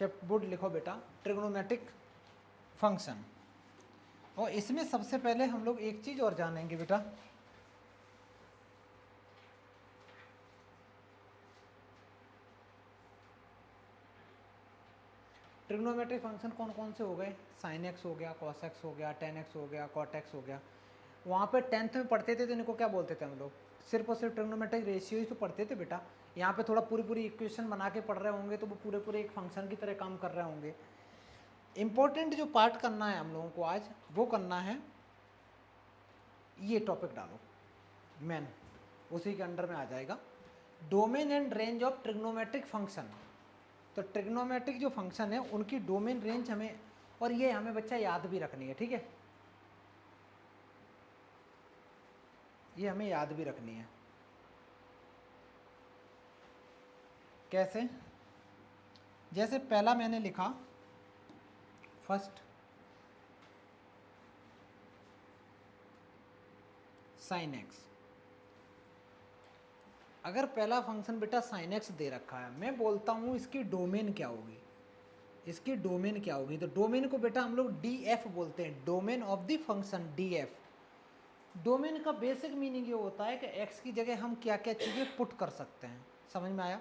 Chapter board लिखो बेटा, trigonometric function. और इसमें सबसे पहले हम लोग एक चीज़ और जानेंगे बेटा, ट्रिग्नोमेट्रिक फंक्शन कौन कौन से हो गए, साइन एक्स हो गया, कॉस एक्स हो गया, टेन एक्स हो गया, कॉट एक्स हो गया। वहाँ पे 10th में पढ़ते थे तो इनको क्या बोलते थे हम लोग, सिर्फ और सिर्फ ट्रिग्नोमेट्रिक रेशियो ही तो पढ़ते थे बेटा। यहाँ पे थोड़ा पूरी पूरी इक्वेशन बना के पढ़ रहे होंगे तो वो पूरे पूरे एक फंक्शन की तरह काम कर रहे होंगे। इम्पोर्टेंट जो पार्ट करना है हम लोगों को आज, वो करना है, ये टॉपिक डालो मैन, उसी के अंडर में आ जाएगा, domain and range of trigonometric function. तो ट्रिग्नोमेट्रिक जो फंक्शन है उनकी डोमेन रेंज हमें, और ये हमें बच्चा याद भी रखनी है, ठीक है, ये हमें याद भी रखनी है। कैसे, जैसे पहला मैंने लिखा फर्स्ट साइन एक्स। अगर पहला फंक्शन बेटा साइन एक्स दे रखा है, मैं बोलता हूँ इसकी डोमेन क्या होगी, इसकी डोमेन क्या होगी, तो डोमेन को बेटा हम लोग डी एफ बोलते हैं, domain of the function D F. Domain का बेसिक मीनिंग ये होता है कि एक्स की जगह हम क्या क्या चीज़ें पुट कर सकते हैं, समझ में आया,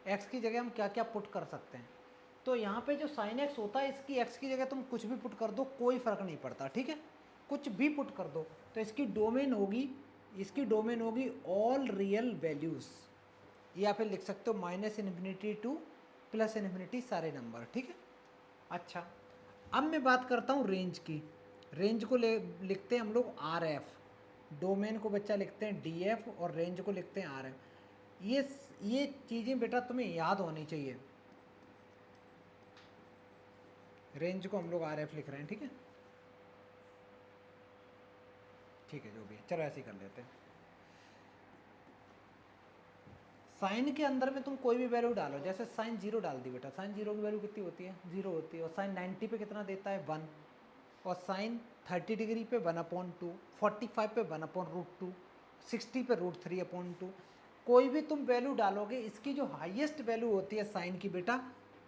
एक्स की जगह हम क्या क्या पुट कर सकते हैं। तो यहाँ पे जो साइन एक्स होता है, इसकी एक्स की जगह तुम कुछ भी पुट कर दो, कोई फ़र्क नहीं पड़ता, ठीक है, कुछ भी पुट कर दो। तो इसकी डोमेन होगी, इसकी डोमेन होगी ऑल रियल वैल्यूज़, या फिर लिख सकते हो -∞ टू +∞ सारे नंबर, ठीक है। अच्छा, अब मैं बात करता हूँ रेंज की। रेंज को लिखते हैं हम लोग आर एफ, डोमेन को बच्चा लिखते हैं डी एफ, और रेंज को लिखते हैं आर एफ। ये चीज़ें बेटा तुम्हें याद होनी चाहिए। रेंज को हम लोग आर एफ लिख रहे हैं, ठीक है, ठीक है, जो भी है, चलो ऐसे ही कर लेते हैं। साइन के अंदर में तुम कोई भी वैल्यू डालो, जैसे साइन 0 डाल दी बेटा, साइन 0 की वैल्यू कितनी होती है, 0 होती है। और साइन 90 पे कितना देता है, 1। और साइन 30 डिग्री पे 1/2, 45 पे 1/√2, 60 पे √3/2। कोई भी तुम वैल्यू डालोगे, इसकी जो हाईएस्ट वैल्यू होती है साइन की बेटा,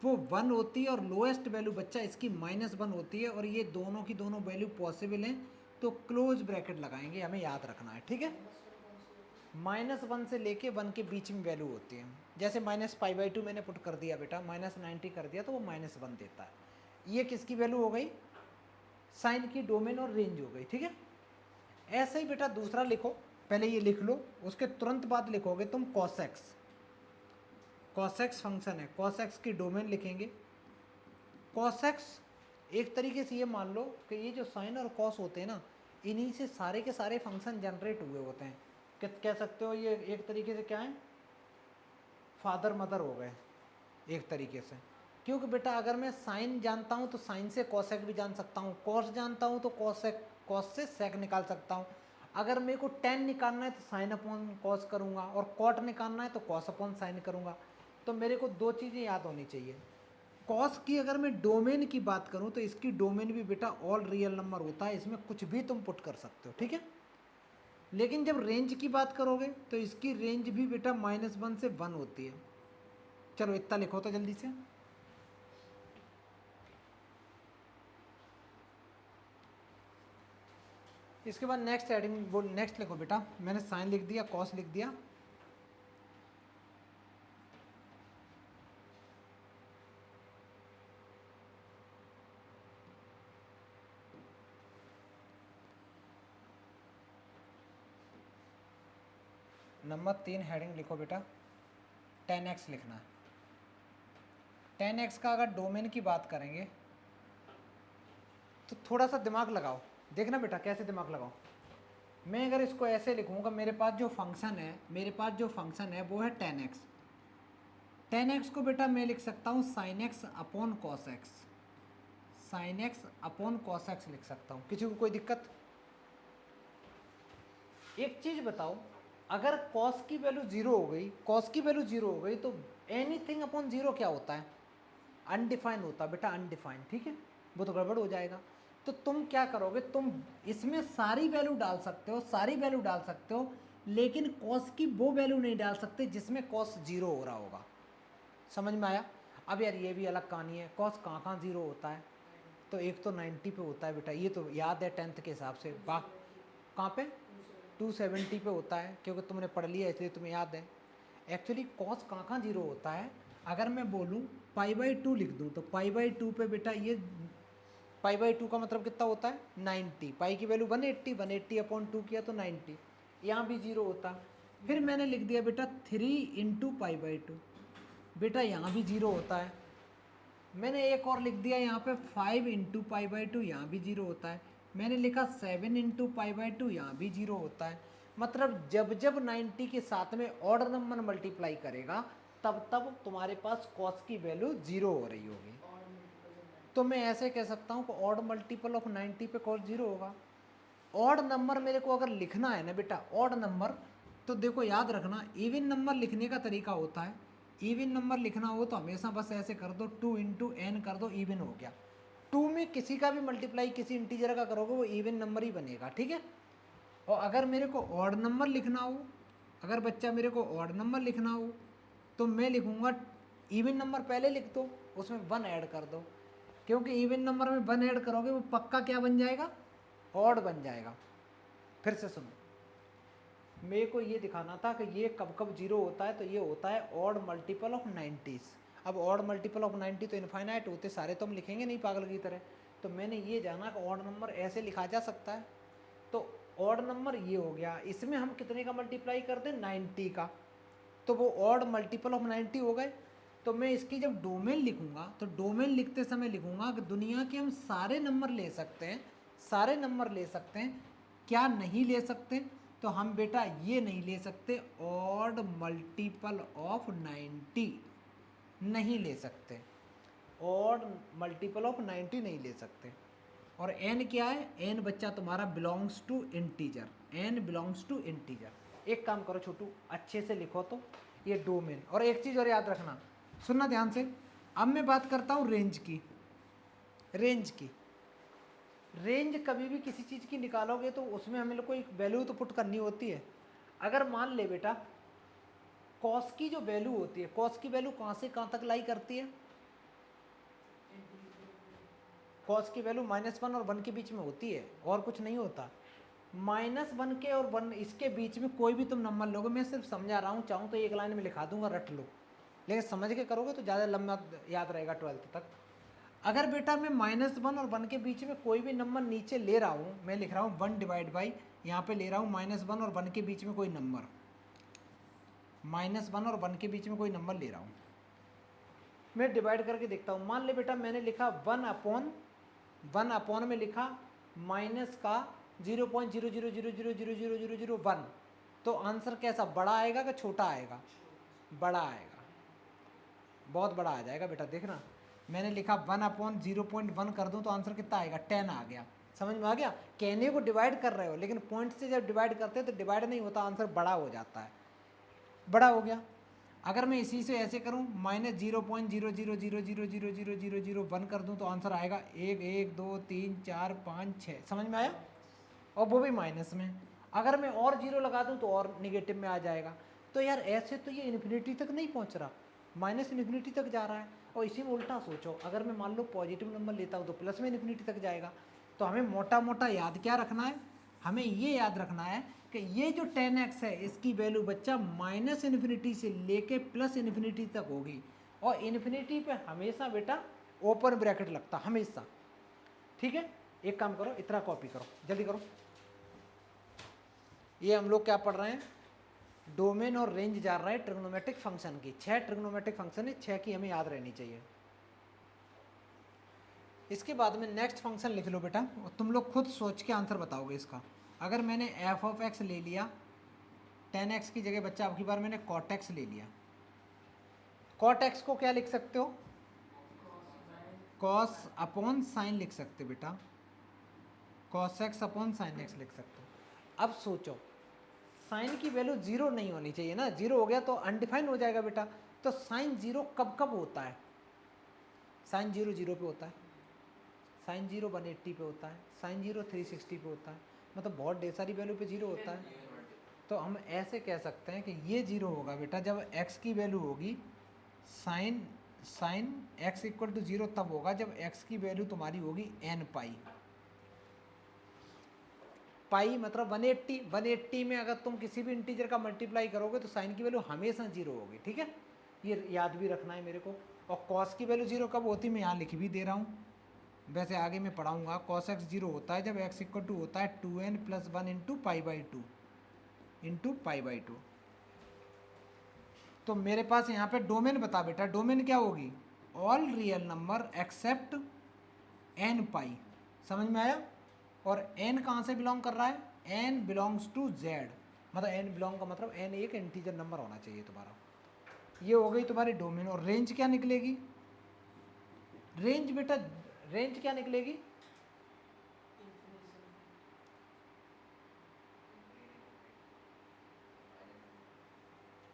वो 1 होती है, और लोएस्ट वैल्यू बच्चा इसकी -1 होती है। और ये दोनों की दोनों वैल्यू पॉसिबल हैं, तो क्लोज ब्रैकेट लगाएंगे, हमें याद रखना है, ठीक है। -1 से लेके 1 के बीच में वैल्यू होती है। जैसे -π/2 मैंने पुट कर दिया बेटा, -90 कर दिया तो वो -1 देता है। ये किसकी वैल्यू हो गई, साइन की डोमेन और रेंज हो गई, ठीक है। ऐसे ही बेटा दूसरा लिखो, पहले ये लिख लो, उसके तुरंत बाद लिखोगे तुम cos x। cos x function है, cos x की डोमेन लिखेंगे। cos x एक तरीके से ये मान लो कि ये जो साइन और cos होते हैं ना, इन्हीं से सारे के सारे फंक्शन जनरेट हुए होते हैं। कह सकते हो ये एक तरीके से क्या है, फादर मदर हो गए एक तरीके से। क्योंकि बेटा अगर मैं साइन जानता हूँ तो साइन से कॉसेक भी जान सकता हूँ, कॉस जानता हूँ तो कॉस से सेक निकाल सकता हूँ। अगर मेरे को टेन निकालना है तो साइन अपॉन कॉस करूँगा, और कॉट निकालना है तो कॉस अपॉन साइन करूँगा। तो मेरे को दो चीज़ें याद होनी चाहिए। कॉस की अगर मैं डोमेन की बात करूँ तो इसकी डोमेन भी बेटा ऑल रियल नंबर होता है, इसमें कुछ भी तुम पुट कर सकते हो, ठीक है। लेकिन जब रेंज की बात करोगे तो इसकी रेंज भी बेटा -1 से 1 होती है। चलो इतना लिखो तो जल्दी से। इसके बाद नेक्स्ट एडिंग वो नेक्स्ट लिखो बेटा, मैंने साइन लिख दिया, कॉस लिख दिया। नंबर 3 हेडिंग लिखो बेटा, 10x लिखना है। 10x का अगर डोमेन की बात करेंगे तो थोड़ा सा दिमाग लगाओ, देखना बेटा कैसे दिमाग लगाओ। मैं अगर इसको ऐसे लिखूंगा, मेरे पास जो फंक्शन है वो है 10x। 10x को बेटा मैं लिख सकता हूँ sine x upon cos x, sine x upon cos x लिख सकता हूँ। किसी को कोई दिक्कत? एक चीज बताओ, अगर कॉस की वैल्यू 0 हो गई, कॉस की वैल्यू 0 हो गई तो एनीथिंग अपॉन 0 क्या होता है, अनडिफाइन होता है बेटा, अनडिफाइन, ठीक है, वो तो गड़बड़ हो जाएगा। तो तुम क्या करोगे, तुम इसमें सारी वैल्यू डाल सकते हो, सारी वैल्यू डाल सकते हो, लेकिन कॉस की वो वैल्यू नहीं डाल सकते जिसमें कॉस 0 हो रहा होगा। समझ में आया? अब यार ये भी अलग कहानी है, कॉस कहाँ कहाँ जीरो होता है, तो एक तो 90 पे होता है बेटा, ये तो याद है 10th के हिसाब से। कहाँ पे 270 पे होता है, क्योंकि तुमने पढ़ लिया इसलिए तुम्हें याद है। एक्चुअली कॉस कहाँ कहाँ जीरो होता है, अगर मैं बोलूँ पाई/2 लिख दूँ तो पाई/2 पे बेटा ये पाई/2 का मतलब कितना होता है 90, पाई की वैल्यू 180, 180/2 किया तो 90, यहाँ भी जीरो होता। फिर मैंने लिख दिया बेटा 3 × पाई/2, बेटा यहाँ भी जीरो होता है। मैंने एक और लिख दिया यहाँ पे 5 × पाई/2, यहाँ भी जीरो होता है। मैंने लिखा 7 × पाई/2, यहाँ भी जीरो होता है। मतलब जब जब 90 के साथ में ऑड नंबर मल्टीप्लाई करेगा तब तब तुम्हारे पास कॉस की वैल्यू जीरो हो रही होगी। तो मैं ऐसे कह सकता हूँ कि ऑड मल्टीपल ऑफ 90 पे कॉस जीरो होगा। ऑड नंबर मेरे को अगर लिखना है ना बेटा, ऑड नंबर, तो देखो याद रखना इवन नंबर लिखने का तरीका होता है। इवन नंबर लिखना हो तो हमेशा बस ऐसे कर दो, 2 × n कर दो, इवन हो गया। 2 में किसी का भी मल्टीप्लाई किसी इंटीजर का करोगे वो इवन नंबर ही बनेगा, ठीक है। और अगर मेरे को ऑड नंबर लिखना हो, अगर बच्चा मेरे को ऑड नंबर लिखना हो तो मैं लिखूंगा इवन नंबर पहले लिख दो, उसमें 1 ऐड कर दो, क्योंकि इवन नंबर में 1 ऐड करोगे वो पक्का क्या बन जाएगा, ऑड बन जाएगा। फिर से सुनो, मेरे को ये दिखाना था कि ये कब कब जीरो होता है, तो ये होता है ऑड मल्टीपल ऑफ 90s। अब ऑड मल्टीपल ऑफ 90 तो इनफाइनाइट होते सारे, तो हम लिखेंगे नहीं पागल की तरह। तो मैंने ये जाना कि ऑड नंबर ऐसे लिखा जा सकता है, तो ऑड नंबर ये हो गया, इसमें हम कितने का मल्टीप्लाई कर दें 90 का, तो वो ऑड मल्टीपल ऑफ 90 हो गए। तो मैं इसकी जब डोमेन लिखूंगा तो डोमेन लिखते समय लिखूंगा कि दुनिया के हम सारे नंबर ले सकते हैं, सारे नंबर ले सकते हैं। क्या नहीं ले सकते, तो हम बेटा ये नहीं ले सकते, ऑड मल्टीपल ऑफ 90 नहीं ले सकते, ऑड मल्टीपल ऑफ 90 नहीं ले सकते। और n क्या है, n बच्चा तुम्हारा belongs to integer, n belongs to integer. एक काम करो छोटू, अच्छे से लिखो तो ये डोमेन। और एक चीज़ और याद रखना, सुनना ध्यान से। अब मैं बात करता हूँ रेंज की। रेंज की, रेंज कभी भी किसी चीज़ की निकालोगे तो उसमें हमें कोई वैल्यू तो पुट करनी होती है। अगर मान ले बेटा कॉस की जो वैल्यू होती है, कॉस की वैल्यू कहाँ से कहाँ तक लाई करती है, कॉस की वैल्यू -1 और 1 के बीच में होती है, और कुछ नहीं होता। -1 के और 1 इसके बीच में कोई भी तुम नंबर लोगे, मैं सिर्फ समझा रहा हूँ, चाहूँ तो एक लाइन में लिखा दूंगा, रट लो, लेकिन समझ के करोगे तो ज़्यादा लंबा याद रहेगा 12th तक। अगर बेटा मैं -1 और 1 के बीच में कोई भी नंबर नीचे ले रहा हूँ, मैं लिख रहा हूँ 1 डिवाइड बाई, यहाँ पे ले रहा हूँ -1 और 1 के बीच में कोई नंबर, -1 और 1 के बीच में कोई नंबर ले रहा हूँ, मैं डिवाइड करके देखता हूँ। मान ले बेटा मैंने लिखा 1/1 में लिखा माइनस का 0.000000001, तो आंसर कैसा, बड़ा आएगा कि छोटा आएगा, बड़ा आएगा, बहुत बड़ा आ जाएगा बेटा। देखना मैंने लिखा 1/0.1 कर दूं तो आंसर कितना आएगा, 10 आ गया। समझ में आ गया, कहने को डिवाइड कर रहे हो लेकिन पॉइंट से जब डिवाइड करते हैं तो डिवाइड नहीं होता, आंसर बड़ा हो जाता है, बड़ा हो गया। अगर मैं इसी से ऐसे करूं -0.000000001 कर दूं तो आंसर आएगा 1 1 2 3 4 5 6। समझ में आया, और वो भी माइनस में। अगर मैं और जीरो लगा दूं तो और निगेटिव में आ जाएगा। तो यार ऐसे तो ये इन्फिनिटी तक नहीं पहुंच रहा, -इन्फिनिटी तक जा रहा है। और इसी में उल्टा सोचो, अगर मैं मान लो पॉजिटिव नंबर लेता हूँ तो प्लस में इन्फिनिटी तक जाएगा। तो हमें मोटा मोटा याद क्या रखना है, हमें ये याद रखना है कि ये जो 10x है इसकी वैल्यू बच्चा -इन्फिनिटी से लेके +इन्फिनिटी तक होगी, और इन्फिनिटी पे हमेशा बेटा ओपन ब्रैकेट लगता, हमेशा। ठीक है, एक काम करो, इतना कॉपी करो, जल्दी करो। ये हम लोग क्या पढ़ रहे हैं, डोमेन और रेंज जा रहा है ट्रिग्नोमेट्रिक फंक्शन की। 6 ट्रिग्नोमेट्रिक फंक्शन है, 6 की हमें याद रहनी चाहिए। इसके बाद में नेक्स्ट फंक्शन लिख लो बेटा, और तुम लोग खुद सोच के आंसर बताओगे इसका। अगर मैंने f(x) ले लिया 10x की जगह बच्चा, अब की बार मैंने cot x ले लिया, cot x को क्या लिख सकते हो, cos अपॉन साइन लिख सकते बेटा, cos x upon sine x लिख सकते हो। अब सोचो साइन की वैल्यू 0 नहीं होनी चाहिए ना, 0 हो गया तो अनडिफाइन हो जाएगा बेटा। तो साइन 0 कब कब होता है, साइन 0 0 पे होता है, साइन 0 180 पे होता है, साइन 0 360 पे होता है, मतलब बहुत ढेर सारी वैल्यू पे 0 होता है। तो हम ऐसे कह सकते हैं कि ये 0 होगा बेटा जब x की वैल्यू होगी sine sine x equal to 0 तब होगा जब x की वैल्यू तुम्हारी होगी n पाई। पाई मतलब 180। 180 में अगर तुम किसी भी इंटीजर का मल्टीप्लाई करोगे तो साइन की वैल्यू हमेशा 0 होगी, ठीक है, ये याद भी रखना है मेरे को। और कॉस की वैल्यू 0 कब होती है, मैं यहाँ लिख भी दे रहा हूँ, वैसे आगे मैं पढ़ाऊँगा। कॉस x 0 होता है जब x इक्वल टू होता है 2n + 1 into pi by two. तो मेरे पास यहाँ पे डोमेन बता बेटा, डोमेन क्या होगी, all real number accept n पाई, समझ में आया। और n कहाँ से बिलोंग कर रहा है, n बिलोंग्स टू z, मतलब n बिलोंग का मतलब n एक इंटीजर नंबर होना चाहिए तुम्हारा। ये हो गई तुम्हारी डोमेन। और रेंज क्या निकलेगी, रेंज बेटा, रेंज क्या निकलेगी,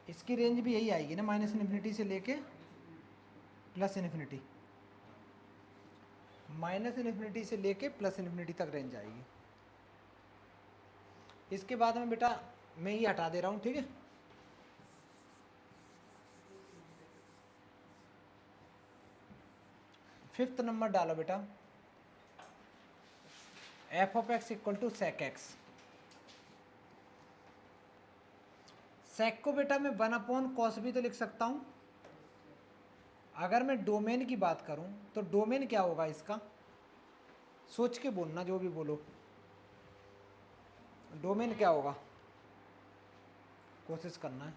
इसकी रेंज भी यही आएगी ना, -∞ से लेके +∞, -∞ से लेके +∞ तक रेंज आएगी। इसके बाद में बेटा मैं ये हटा दे रहा हूँ, ठीक है। फिफ्थ नंबर डालो बेटा, f(x) equal to sec x। sec को बेटा मैं 1/cos भी तो लिख सकता हूँ। अगर मैं डोमेन की बात करूँ तो डोमेन क्या होगा इसका, सोच के बोलना, जो भी बोलो, डोमेन क्या होगा, कोशिश करना है।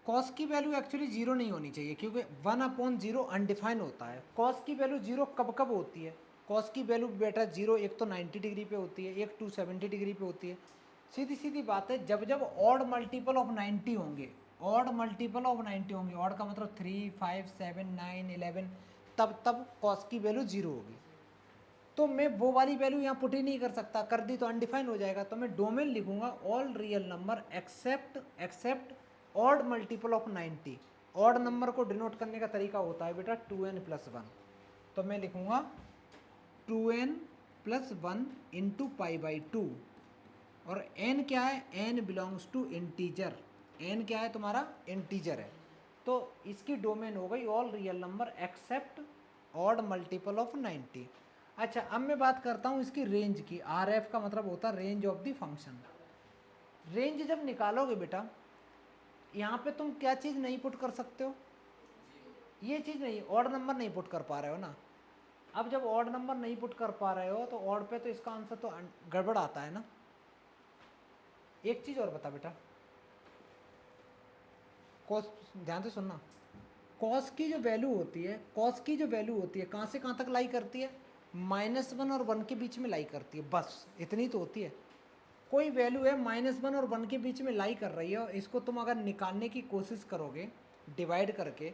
कॉस की वैल्यू एक्चुअली 0 नहीं होनी चाहिए, क्योंकि 1/0 अनडिफाइन होता है। कॉस की वैल्यू 0 कब कब होती है, कॉस की वैल्यू बेटा 0 एक तो 90 डिग्री पे होती है, एक 270 डिग्री पे होती है। सीधी सीधी बात है, जब जब ऑड मल्टीपल ऑफ 90 होंगे, ऑड मल्टीपल ऑफ 90 होंगे, ऑड का मतलब 3, 5, 7, 9, 11, तब तब कॉस की वैल्यू 0 होगी। तो मैं वो वाली वैल्यू यहाँ पुट ही नहीं कर सकता, कर दी तो अनडिफाइन हो जाएगा। तो मैं डोमेन लिखूंगा all real number accept odd multiple of 90। Odd number को डिनोट करने का तरीका होता है बेटा 2n+1। तो मैं लिखूंगा 2n+1 इंटू π/2। और n क्या है, n belongs to integer, n क्या है तुम्हारा, इंटीजर है। तो इसकी डोमेन हो गई all real number accept odd multiple of 90। अच्छा, अब मैं बात करता हूँ इसकी रेंज की। RF का मतलब होता है range of the function. Range जब निकालोगे बेटा, यहाँ पे तुम क्या चीज़ नहीं पुट कर सकते हो, ये चीज़ नहीं, ऑड नंबर नहीं पुट कर पा रहे हो ना। अब जब ऑड नंबर नहीं पुट कर पा रहे हो तो ऑड पे तो इसका आंसर तो गड़बड़ आता है ना। एक चीज़ और बता बेटा, कॉस, ध्यान से सुनना, कॉस की जो वैल्यू होती है, कॉस की जो वैल्यू होती है कहाँ से कहाँ तक लाई करती है, -1 और 1 के बीच में लाई करती है, बस इतनी तो होती है। कोई वैल्यू है -1 और 1 के बीच में लाई कर रही है, और इसको तुम अगर निकालने की कोशिश करोगे डिवाइड करके,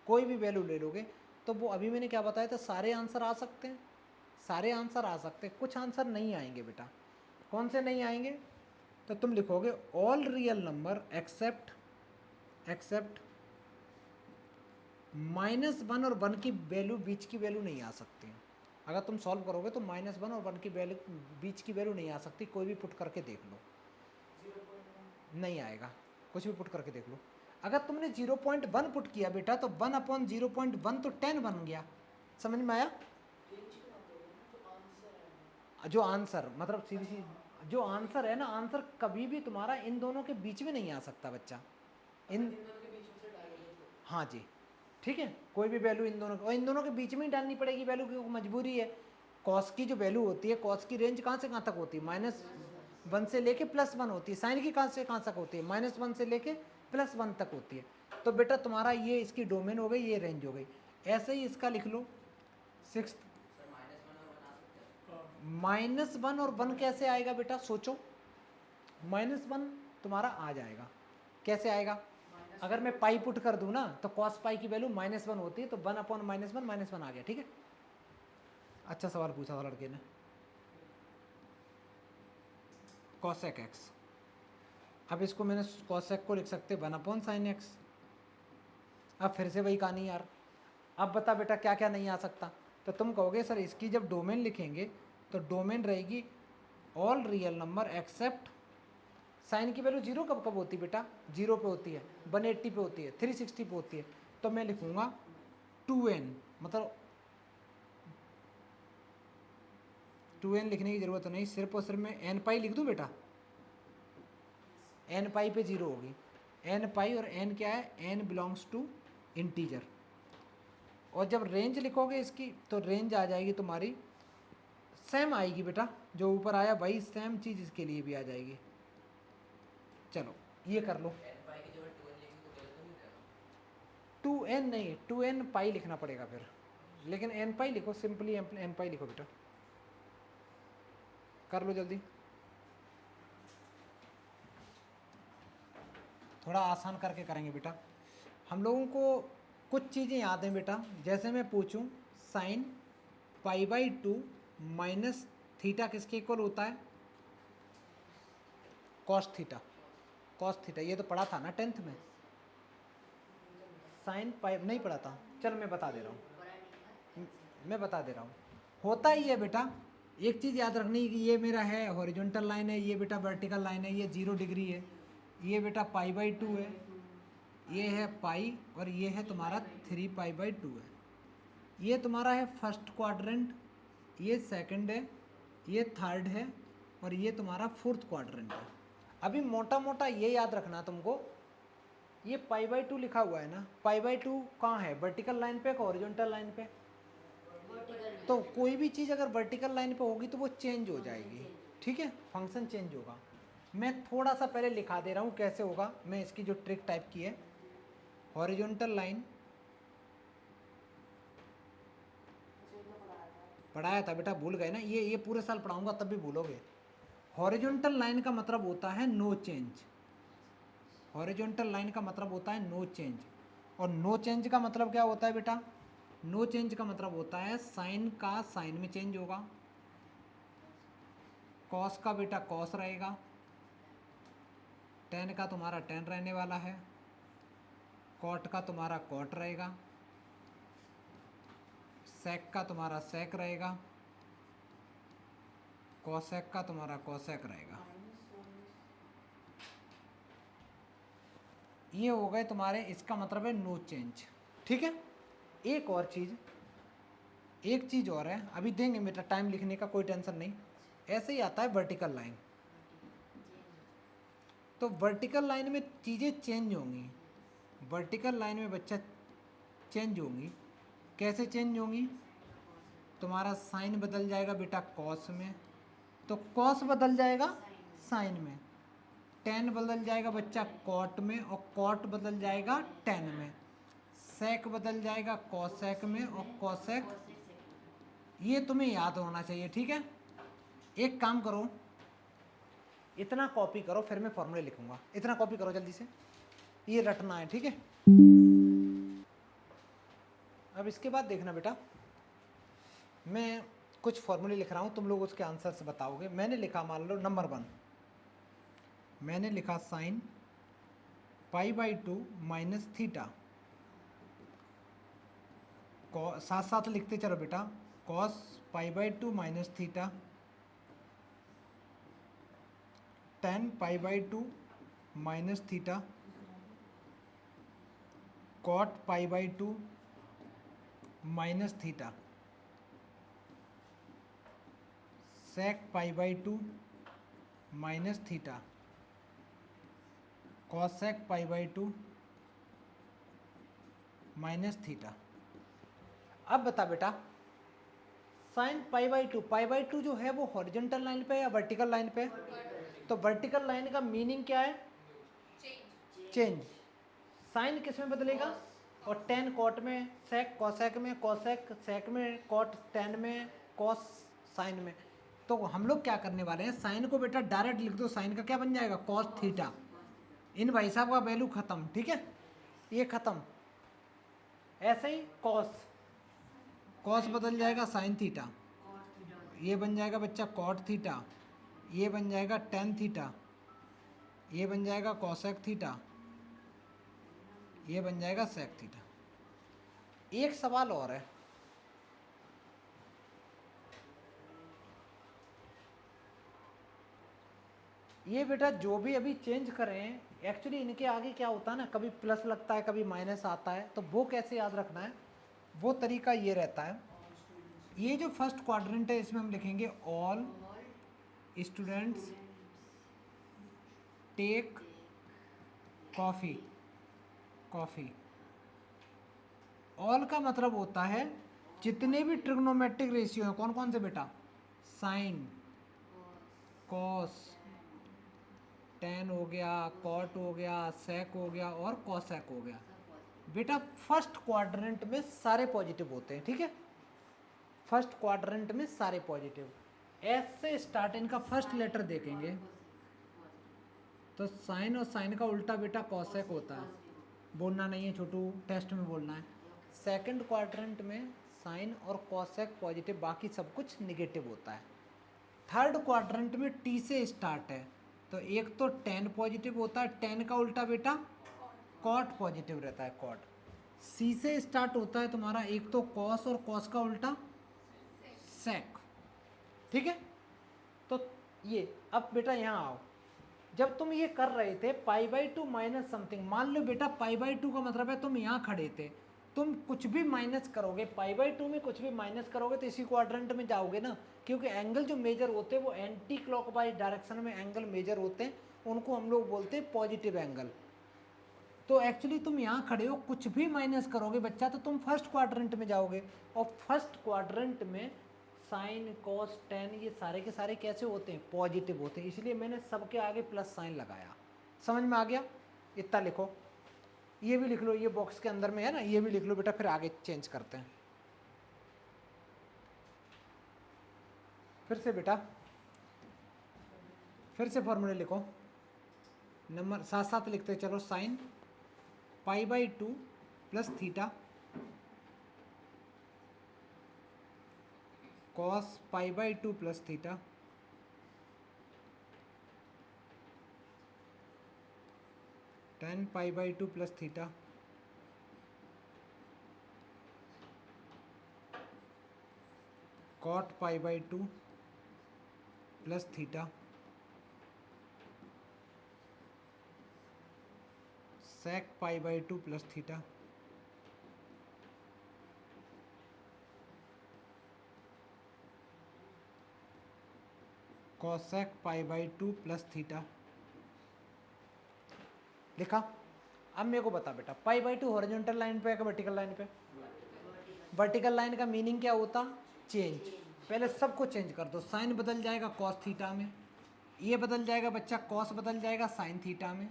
कोई भी वैल्यू ले लोगे, तो वो अभी मैंने क्या बताया था, सारे आंसर आ सकते हैं, सारे आंसर आ सकते हैं, कुछ आंसर नहीं आएंगे बेटा। कौन से नहीं आएंगे, तो तुम लिखोगे ऑल रियल नंबर एक्सेप्ट -1 और 1 की वैल्यू, बीच की वैल्यू नहीं आ सकती। अगर तुम सॉल्व करोगे तो -1 और 1 की वैल्यू, बीच की वैल्यू नहीं आ सकती। कोई भी पुट करके देख लो, नहीं आएगा, कुछ भी पुट करके देख लो। अगर तुमने 0.1 पुट किया बेटा तो 1/0.1 तो 10 बन गया, समझ में आया। जो आंसर मतलब सीधी सी, जो आंसर है ना, आंसर कभी भी तुम्हारा इन दोनों के बीच में नहीं आ सकता बच्चा, इन, हाँ जी, ठीक है, कोई भी वैल्यू इन दोनों, और इन दोनों के बीच में ही डालनी पड़ेगी वैल्यू, क्योंकि मजबूरी है। कॉस की जो वैल्यू होती है, कॉस की रेंज कहाँ से कहाँ तक होती है, -1 से लेके +1 होती है। साइन की कहाँ से कहाँ तक होती है, -1 से लेके +1 तक होती है। तो बेटा तुम्हारा ये इसकी डोमेन हो गई, ये रेंज हो गई। ऐसे ही इसका लिख लो, सिक्स, -1 और 1 कैसे आएगा बेटा, सोचो, -1 तुम्हारा आ जाएगा, कैसे आएगा, अगर मैं पाई पुट कर दूं ना तो कॉस पाई की वैल्यू -1 होती है, तो 1/-1 आ गया, ठीक है। अच्छा सवाल पूछा था लड़के ने, cosec x। अब इसको मैंने cosec को लिख सकते 1/sin x। अब फिर से वही कहानी यार, अब बता बेटा क्या क्या नहीं आ सकता। तो तुम कहोगे सर इसकी जब डोमेन लिखेंगे तो डोमेन रहेगी all real number except, sine की वैल्यू 0 कब कब होती है बेटा, 0 पे होती है, 180 पे होती है, 360 पे होती है, तो मैं लिखूंगा 2n, मतलब 2n लिखने की ज़रूरत नहीं, सिर्फ और सिर्फ मैं n पाई लिख दूँ बेटा, n पाई पे 0 होगी, n पाई, और n क्या है, n बिलोंग्स टू इंटीजर। और जब रेंज लिखोगे इसकी तो रेंज आ जाएगी तुम्हारी सेम आएगी बेटा, जो ऊपर आया वही सेम चीज़ इसके लिए भी आ जाएगी। चलो ये कर लो, 2n नहीं, 2n पाई लिखना पड़ेगा फिर, लेकिन n पाई लिखो, सिंपली n पाई लिखो बेटा, कर लो जल्दी, थोड़ा आसान करके करेंगे बेटा। हम लोगों को कुछ चीज़ें याद हैं बेटा, जैसे मैं पूछूं साइन π/2 माइनस थीटा किसके इक्वल होता है, कॉस थीटा, कॉस थीटा, ये तो पढ़ा था ना 10th में, साइन पाई नहीं पढ़ा था, चल मैं बता दे रहा हूँ, मैं बता दे रहा हूँ, होता ही है बेटा। एक चीज़ याद रखनी कि ये मेरा है हॉरिजॉन्टल लाइन है, ये बेटा वर्टिकल लाइन है, ये 0 डिग्री है, ये बेटा π/2 है, ये है पाई, और ये है तुम्हारा 3π/2 है, ये तुम्हारा है फर्स्ट क्वाड्रेंट, ये सेकंड है, ये थर्ड है, और ये तुम्हारा फोर्थ क्वाड्रेंट है। अभी मोटा मोटा ये याद रखना तुमको, ये π/2 लिखा हुआ है ना, π/2 कहाँ है, वर्टिकल लाइन पे, हॉरिजॉन्टल लाइन पे, तो कोई भी चीज़ अगर वर्टिकल लाइन पे होगी तो वो चेंज हो जाएगी, ठीक है, फंक्शन चेंज होगा। मैं थोड़ा सा पहले लिखा दे रहा हूँ कैसे होगा, मैं इसकी जो ट्रिक टाइप की है, हॉरिजॉन्टल लाइन पढ़ाया था बेटा, भूल गए ना, ये पूरे साल पढ़ाऊंगा तब भी भूलोगे। हॉरिजॉन्टल लाइन का मतलब होता है नो चेंज, हॉरिजॉन्टल लाइन का मतलब होता है नो चेंज, और नो चेंज का मतलब क्या होता है बेटा, नो चेंज का मतलब होता है साइन का साइन में चेंज होगा, कॉस का बेटा कॉस रहेगा, टेन का तुम्हारा टेन रहने वाला है, कॉट का तुम्हारा कॉट रहेगा, सेक का तुम्हारा सेक रहेगा, कॉसेक का तुम्हारा कॉसेक रहेगा। ये हो गए तुम्हारे, इसका मतलब है नो चेंज, ठीक है। एक और चीज़, एक चीज़ और है, अभी देंगे बेटा टाइम लिखने का, कोई टेंशन नहीं। ऐसे ही आता है वर्टिकल लाइन, तो वर्टिकल लाइन में चीज़ें चेंज होंगी, वर्टिकल लाइन में बच्चा चेंज होंगी, कैसे चेंज होंगी, तुम्हारा साइन बदल जाएगा बेटा कॉस में, तो कॉस बदल जाएगा साइन में, टेन बदल जाएगा बच्चा कॉट में, और कॉट बदल जाएगा टेन में, सेक बदल जाएगा कॉसेक में, और कॉसेक, ये तुम्हें याद होना चाहिए, ठीक है। एक काम करो, इतना कॉपी करो, फिर मैं फॉर्मूले लिखूंगा, इतना कॉपी करो जल्दी से, ये रटना है, ठीक है। अब इसके बाद देखना बेटा, मैं कुछ फॉर्मूले लिख रहा हूँ, तुम लोग उसके आंसर्स बताओगे। मैंने लिखा, मान लो नंबर 1, मैंने लिखा साइन π/2 माइनस थीटा, साथ साथ लिखते चलो बेटा, cos π/2 minus theta, tan π/2 minus theta, cot π/2 minus theta, sec π/2 minus theta, cosec π/2 minus theta. अब बता बेटा, साइन π/2 जो है वो हॉरिजॉन्टल लाइन पे या वर्टिकल लाइन पे, तो वर्टिकल लाइन का मीनिंग क्या है, चेंज, साइन किस में बदलेगा, और टेन कॉट में, सेक कॉसेक में, कॉसेक सेक में, कॉट टेन में, कॉस साइन में। तो हम लोग क्या करने वाले हैं, साइन को बेटा डायरेक्ट लिख दो, साइन का क्या बन जाएगा, कॉस थीटा, इन भाई साहब का वैल्यू खत्म, ठीक है, ये खत्म। ऐसे ही कॉस, कॉस बदल जाएगा साइन थीटा, ये बन जाएगा बच्चा कॉट थीटा, ये बन जाएगा टेन थीटा, ये बन जाएगा कॉसेक थीटा, ये बन जाएगा सेक थीटा। एक सवाल और है, ये बेटा जो भी अभी चेंज करें एक्चुअली इनके आगे क्या होता है ना, कभी प्लस लगता है कभी माइनस आता है, तो वो कैसे याद रखना है, वो तरीका ये रहता है। ये जो फर्स्ट क्वाड्रेंट है इसमें हम लिखेंगे all students take coffee. Coffee all का मतलब होता है जितने भी ट्रिग्नोमेट्रिक रेशियो हैं, कौन कौन से बेटा, साइन, कॉस, टेन हो गया, कॉट हो गया, सेक हो गया और कॉसेक हो गया। बेटा फर्स्ट क्वाड्रेंट में सारे पॉजिटिव होते हैं, ठीक है, फर्स्ट क्वाड्रेंट में सारे पॉजिटिव। एस से स्टार्ट इनका फर्स्ट लेटर देखेंगे तो साइन और साइन का उल्टा बेटा कॉसेक होता है, बोलना नहीं है छोटू, टेस्ट में बोलना है। सेकंड क्वाड्रेंट में साइन और कॉसेक पॉजिटिव, बाकी सब कुछ निगेटिव होता है। थर्ड क्वाड्रेंट में टी से स्टार्ट है तो एक तो टेन पॉजिटिव होता है, टेन का उल्टा बेटा कॉट पॉजिटिव रहता है, कॉट। सी से स्टार्ट होता है तुम्हारा एक तो कॉस और कॉस का उल्टा सेक, ठीक है। तो ये अब बेटा यहाँ आओ, जब तुम ये कर रहे थे π/2 माइनस समथिंग, मान लो बेटा π/2 का मतलब है तुम यहाँ खड़े थे, तुम कुछ भी माइनस करोगे π/2 में कुछ भी माइनस करोगे तो इसी क्वाड्रेंट में जाओगे ना, क्योंकि एंगल जो मेजर होते हैं वो एंटी क्लॉकवाइज डायरेक्शन में एंगल मेजर होते हैं, उनको हम लोग बोलते हैं पॉजिटिव एंगल। तो एक्चुअली तुम यहाँ खड़े हो, कुछ भी माइनस करोगे बच्चा तो तुम फर्स्ट क्वाड्रेंट में जाओगे, और फर्स्ट क्वाड्रेंट में साइन कॉस टेन ये सारे के सारे कैसे होते हैं, पॉजिटिव होते हैं, इसलिए मैंने सबके आगे प्लस साइन लगाया। समझ में आ गया, इतना लिखो, ये भी लिख लो, ये बॉक्स के अंदर में है ना, ये भी लिख लो बेटा, फिर आगे चेंज करते हैं। फिर से बेटा, फिर से फॉर्मूले लिखो, नंबर साथ साथ लिखते चलो, sine π/2 plus theta cos π/2 plus theta tan π/2 plus theta cot π/2 plus theta sec π/2 plus theta cosec π/2 plus theta. लिखा। अब मेरे को बता बेटा, π/2 हॉरिजॉन्टल लाइन पे है कि वर्टिकल लाइन पे, वर्टिकल लाइन का मीनिंग क्या होता, चेंज। पहले सबको चेंज कर दो, साइन बदल जाएगा कॉस थीटा में, ये बदल जाएगा बच्चा, कॉस बदल जाएगा साइन थीटा में,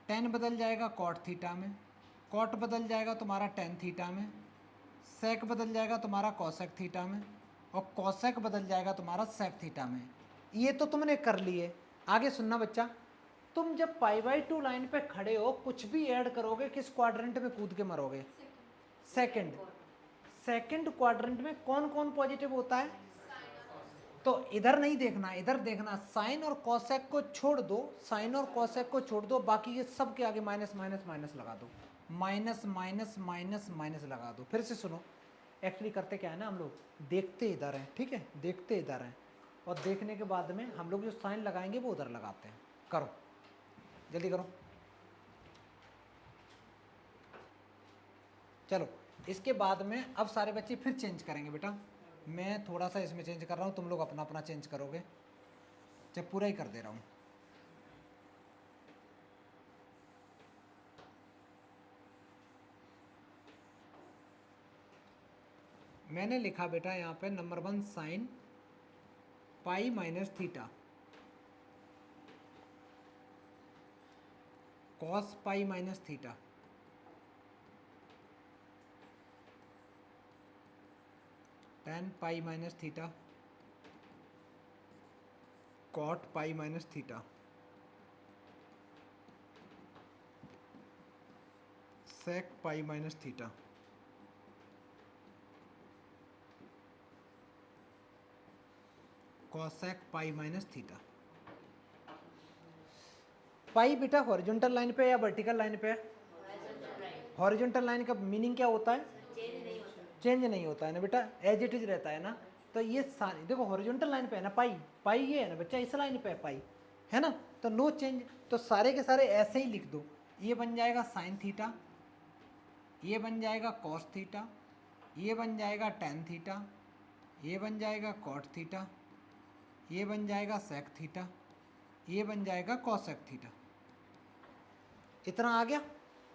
टेन बदल जाएगा कॉट थीटा में, कॉट बदल जाएगा तुम्हारा टेन थीटा में, सेक बदल जाएगा तुम्हारा कॉसेक थीटा में, और कॉसेक बदल जाएगा तुम्हारा सेक थीटा में। ये तो तुमने कर लिए। आगे सुनना बच्चा, तुम जब π/2 लाइन पे खड़े हो, कुछ भी ऐड करोगे किस क्वाड्रेंट में कूद के मरोगे, सेकंड। सेकंड क्वाड्रेंट में कौन कौन पॉजिटिव होता है, तो इधर नहीं देखना, इधर देखना, साइन और कॉसेक को छोड़ दो, साइन और कॉसेक को छोड़ दो, बाकी ये सब के आगे माइनस माइनस माइनस लगा दो, माइनस माइनस माइनस माइनस लगा दो। फिर से सुनो, एक्चुअली करते क्या है ना, हम लोग देखते इधर हैं, ठीक है, देखते इधर हैं, और देखने के बाद में हम लोग जो साइन लगाएंगे वो उधर लगाते हैं। करो जल्दी करो, चलो। इसके बाद में अब सारे बच्चे फिर चेंज करेंगे बेटा, मैं थोड़ा सा इसमें चेंज कर रहा हूँ, तुम लोग अपना अपना चेंज करोगे, जब पूरा ही कर दे रहा हूँ। मैंने लिखा बेटा यहाँ पे number 1 sine pi minus theta cos pi minus theta tan pi minus theta cot pi minus theta sec pi minus theta cosec pi minus theta. Pi बेटा हॉरिजॉन्टल लाइन पे या वर्टिकल लाइन पे, हॉरिजॉन्टल लाइन का meaning क्या होता है, change नहीं होता है ना बेटा, एज इट इज रहता है ना। तो ये सारी देखो हॉरिजॉन्टल लाइन पे है ना पाई, पाई ये है ना बच्चा, इस लाइन पे है पाई, है ना, तो नो चेंज। तो सारे के सारे ऐसे ही लिख दो, ये बन जाएगा साइन थीटा, ये बन जाएगा कॉस थीटा, ये बन जाएगा टेन थीटा, ये बन जाएगा कॉट थीटा, ये बन जाएगा सेक थीटा, ये बन जाएगा कॉसेक थीटा। इतना आ गया।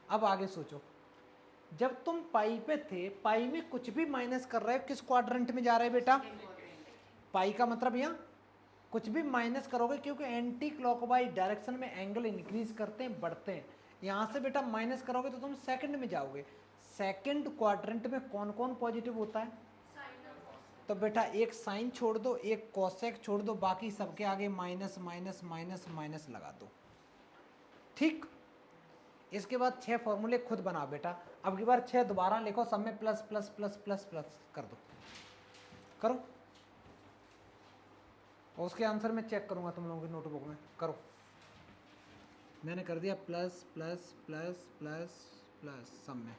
अब आगे सोचो, जब तुम पाई पे थे, पाई में कुछ भी माइनस कर रहे हो किस क्वाड्रेंट में जा रहे हैं बेटा? पाई का मतलब यहाँ कुछ भी माइनस करोगे, क्योंकि एंटी क्लॉकवाइज डायरेक्शन में एंगल इंक्रीज करते हैं, बढ़ते हैं। यहाँ से बेटा माइनस करोगे तो तुम सेकंड में जाओगे। सेकंड क्वाड्रेंट में कौन कौन पॉजिटिव होता है? तो बेटा एक साइन छोड़ दो, एक कॉसेक छोड़ दो, बाकी सबके आगे माइनस माइनस माइनस माइनस लगा दो। ठीक, इसके बाद 6 फॉर्मूले खुद बनाओ बेटा। अब की बार 6 दोबारा लिखो, सब में plus plus plus plus plus कर दो, करो। और उसके आंसर मैं चेक करूंगा तुम लोगों की नोटबुक में, करो। मैंने कर दिया plus plus plus plus plus सब में।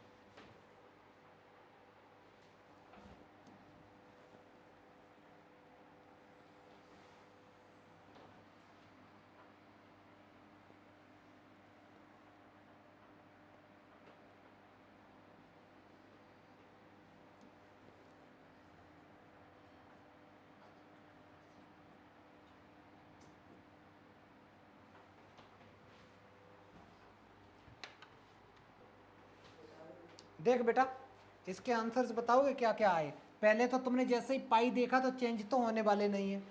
देख बेटा, इसके आंसर्स बताओगे क्या क्या आए? पहले तो तुमने जैसे ही पाई देखा तो चेंज तो होने वाले नहीं है।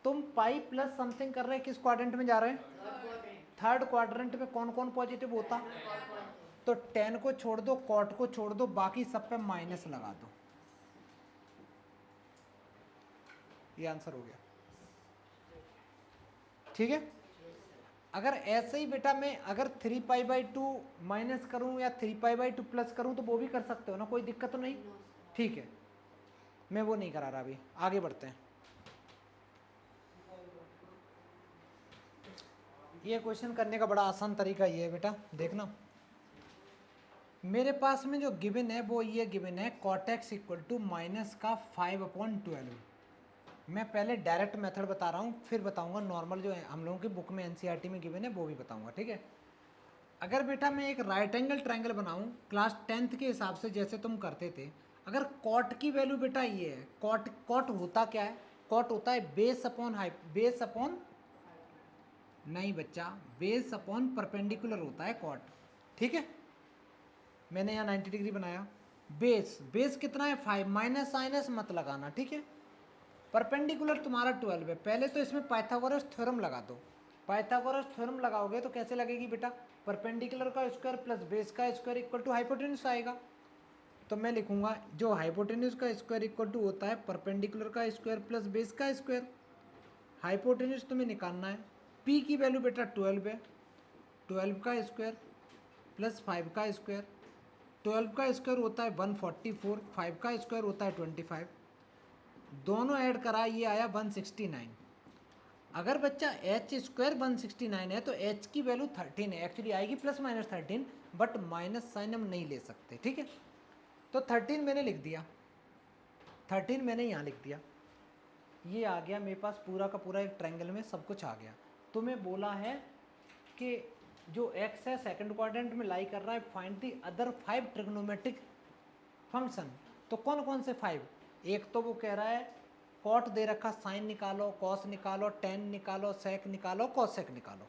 तुम पाई प्लस समथिंग कर रहे हैं, किस क्वाड्रेंट में जा रहे हैं? थर्ड क्वाड्रेंट में कौन कौन पॉजिटिव होता? तो टेन को छोड़ दो, कॉट को छोड़ दो, बाकी सब पे माइनस लगा दो। ये आंसर हो गया, ठीक है। अगर ऐसे ही बेटा मैं अगर 3π/2 माइनस करूं या 3π/2 प्लस करूं तो वो भी कर सकते हो ना, कोई दिक्कत तो नहीं? ठीक है, मैं वो नहीं करा रहा, अभी आगे बढ़ते हैं। ये क्वेश्चन करने का बड़ा आसान तरीका ये है बेटा, देखना। मेरे पास में जो गिवन है वो ये गिवन है, cot x equal to minus का 5/12। मैं पहले डायरेक्ट मेथड बता रहा हूँ, फिर बताऊंगा नॉर्मल जो है हम लोगों की बुक में एनसीईआरटी में गिवन है वो भी बताऊंगा, ठीक है। अगर बेटा मैं एक राइट एंगल ट्रायंगल बनाऊं क्लास 10th के हिसाब से जैसे तुम करते थे, अगर कॉट की वैल्यू बेटा ये है, कॉट कॉट होता क्या है? कॉट होता है base upon hype, base upon नहीं बच्चा, बेस अपॉन परपेंडिकुलर होता है कॉट, ठीक है। मैंने यहाँ 90 डिग्री बनाया। बेस बेस कितना है? 5, माइनस साइनस मत लगाना, ठीक है। परपेंडिकुलर तुम्हारा 12 है। पहले तो इसमें पाइथागोरस थ्योरम लगा दो। पाइथागोरस थ्योरम लगाओगे तो कैसे लगेगी बेटा? परपेंडिकुलर का स्क्वायर प्लस बेस का स्क्वायर इक्वल टू हाइपोटेन्यूज आएगा। तो मैं लिखूंगा जो हाइपोटेन्यूज का स्क्वायर इक्वल टू होता है परपेंडिकुलर का स्क्वायर प्लस बेस का स्क्वायर। हाइपोटेन्यूज तुम्हें निकालना है, पी की वैल्यू बेटा 12 है, 12 का स्क्वायर प्लस 5 का स्क्वायर। 12 का स्क्वायर होता है 144, 5 का स्क्वायर होता है 25, दोनों ऐड करा ये आया 169। अगर बच्चा एच स्क्वायर 169 है तो एच की वैल्यू 13 है, एक्चुअली आएगी plus minus 13, but minus sine हम नहीं ले सकते, ठीक है। तो 13 मैंने लिख दिया, 13 मैंने यहाँ लिख दिया। ये आ गया मेरे पास पूरा का पूरा एक ट्रायंगल में सब कुछ आ गया। तुम्हें बोला है कि जो एक्स है सेकंड क्वाड्रेंट में लाई कर रहा है, find the other 5 trigonometric function. तो कौन कौन से 5? एक तो वो कह रहा है कॉट दे रखा, साइन निकालो, कॉस निकालो, टेन निकालो, सेक निकालो, कॉसेक निकालो।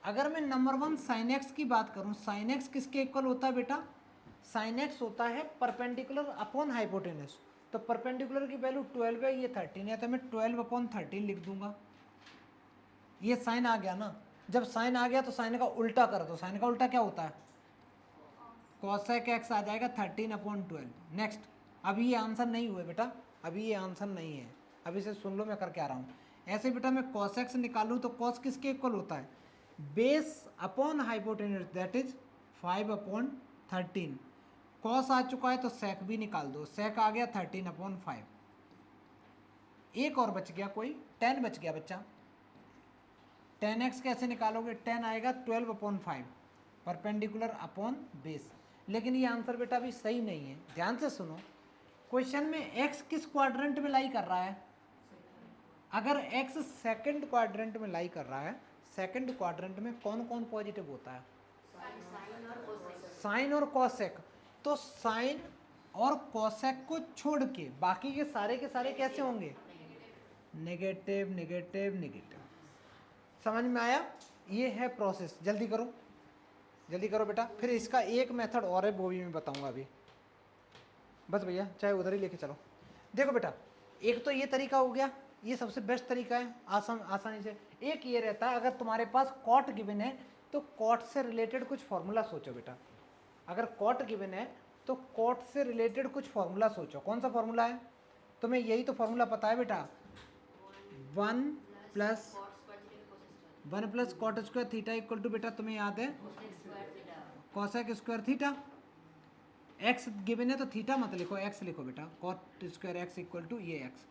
अगर मैं नंबर 1 साइन एक्स की बात करूं, साइन एक्स किसके इक्वल होता है बेटा? साइन एक्स होता है परपेंडिकुलर अपॉन हाइपोटेन्यूज। तो परपेंडिकुलर की वैल्यू 12 है, ये 13 है, तो मैं 12/13 लिख दूंगा। ये साइन आ गया ना, जब साइन आ गया तो साइन का उल्टा कर दो। साइन का उल्टा क्या होता है? कॉसेक एक्स आ जाएगा 13/12। नेक्स्ट, अभी ये आंसर नहीं हुए बेटा, अभी ये आंसर नहीं है, अभी से सुन लो मैं करके आ रहा हूँ। ऐसे बेटा मैं कॉस एक्स निकालूँ तो कॉस किसके इक्वल होता है? Base upon hypotenuse, that is 5/13। Cos आ चुका है तो सेक भी निकाल दो, सेक आ गया 13/5। एक और बच गया, कोई 10 बच गया बच्चा। 10x कैसे निकालोगे? 10 आएगा 12/5 परपेंडिकुलर अपॉन बेस। लेकिन ये आंसर बेटा अभी सही नहीं है, ध्यान से सुनो। क्वेश्चन में x किस क्वाड्रेंट में लाई कर रहा है? अगर x सेकंड क्वाड्रेंट में लाई कर रहा है सेकंड क्वाड्रेंट में कौन कौन पॉजिटिव होता है? साइन और कोसेक। साइन और कॉसेक। तो साइन और कॉसेक को छोड़ के बाकी के सारे कैसे होंगे? Negative negative negative. समझ में आया? ये है प्रोसेस। जल्दी करो जल्दी करो बेटा। फिर इसका एक मेथड और है, वो भी मैं बताऊंगा अभी। बस भैया चाहे उधर ही लेके चलो। देखो बेटा, एक तो ये तरीका हो गया, ये सबसे बेस्ट तरीका है, आसानी से। एक ये रहता है, अगर तुम्हारे पास कॉट गिवन है तो कॉट से रिलेटेड कुछ फॉर्मूला सोचो बेटा। अगर कॉट गिवन है तो कॉट से रिलेटेड कुछ फॉर्मूला सोचो। कौन सा फॉर्मूला है? तुम्हें यही तो फॉर्मूला पता है बेटा, 1 plus cot square theta equal to, बेटा तुम्हें याद है, cosec square theta. X given है तो थीटा मत लिखो, एक्स लिखो बेटा, cot square x equal to ये एक्स।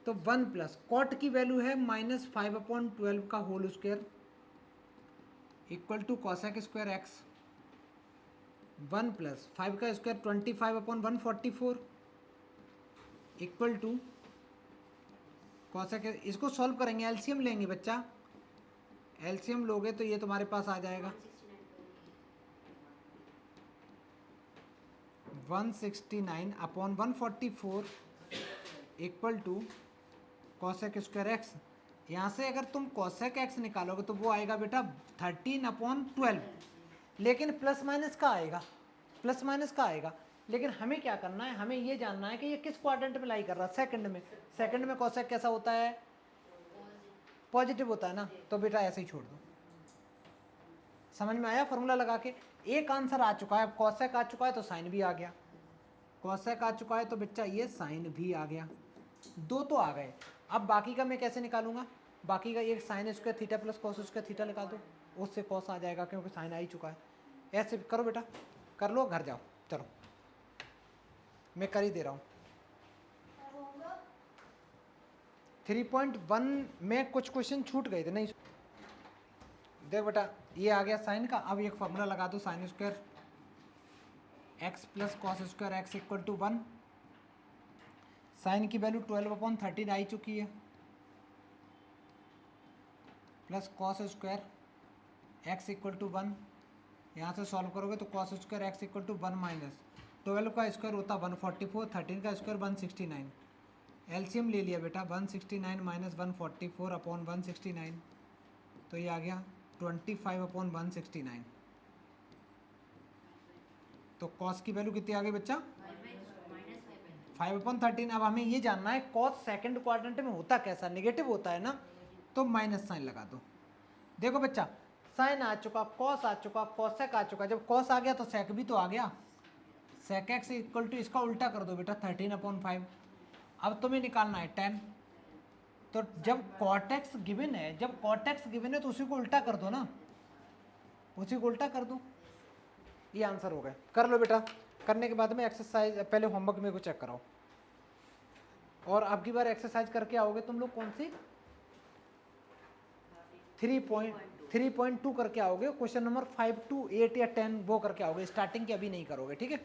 तो 1 प्लस कॉट की वैल्यू है -5/12 का whole square equal to cosec square x. 1 plus 5 का स्क्वायर 25/144 इक्वल टू कॉसेक। इसको सॉल्व करेंगे, एलसीएम लेंगे बच्चा। एलसीएम लोगे तो ये तुम्हारे पास आ जाएगा 169/144 equal to cosec square x. यहाँ से अगर तुम कॉसेक एक्स निकालोगे तो वो आएगा बेटा 13/12। लेकिन प्लस माइनस का आएगा, प्लस माइनस का आएगा। लेकिन हमें क्या करना है, हमें ये जानना है कि ये किस क्वाड्रेंट में लाई कर रहा है? सेकंड में। सेकंड में कॉसेक कैसा होता है? पॉजिटिव होता है ना। तो बेटा ऐसे ही छोड़ दो। समझ में आया फॉर्मूला लगा के? एक आंसर आ चुका है, कॉसेक आ चुका है तो साइन भी आ गया, कॉसेक आ चुका है तो बच्चा ये साइन भी आ गया। दो तो आ गए। अब बाकी का मैं कैसे निकालूंगा? बाकी का एक sine square theta plus cos square theta निकाल दो, उससे कॉस आ जाएगा क्योंकि साइन आ ही चुका है। ऐसे करो बेटा, कर लो, घर जाओ। चलो मैं कर ही दे रहा हूँ। 3.1 में कुछ क्वेश्चन छूट गए थे, नहीं देख बेटा, ये आ गया साइन का। अब एक फॉर्मूला लगा दो, sine square x plus cos square x equal to 1। Sine की वैल्यू 12/13 आई चुकी है, plus cos square x equal to 1। यहाँ से सॉल्व करोगे तो cos square x equal to 1 minus 12 का स्क्वायर होता 144, 13 का स्क्वायर 169। एलसीएम ले लिया बेटा, 169 माइनस 144/169, तो ये आ गया 25/169। तो कॉस की वैल्यू कितनी आ गई बच्चा? 5/13। अब हमें ये जानना है कॉस सेकंड क्वाड्रेंट में होता कैसा? नेगेटिव होता है ना, तो माइनस साइन लगा दो। देखो बच्चा, साइन आ चुका, कॉस आ चुका, कॉसेक आ चुका। जब कॉस आ गया तो सेक भी तो आ गया। सेक एक्स इक्वल टू, इसका उल्टा कर दो बेटा, 13/5। अब तुम्हें निकालना है 10। तो जब कॉटेक्स गिवन है, जब कॉटेक्स गिवन है तो उसी को उल्टा कर दो ना, उसी को उल्टा कर दो। ये आंसर हो गए। कर लो बेटा। करने के बाद में एक्सरसाइज, पहले होमवर्क में को चेक कराओ। और अब की बार एक्सरसाइज करके आओगे तुम लोग कौन सी? 3.2 करके आओगे। क्वेश्चन नंबर 5 to 8 या 10 वो करके आओगे। स्टार्टिंग के अभी नहीं करोगे, ठीक है?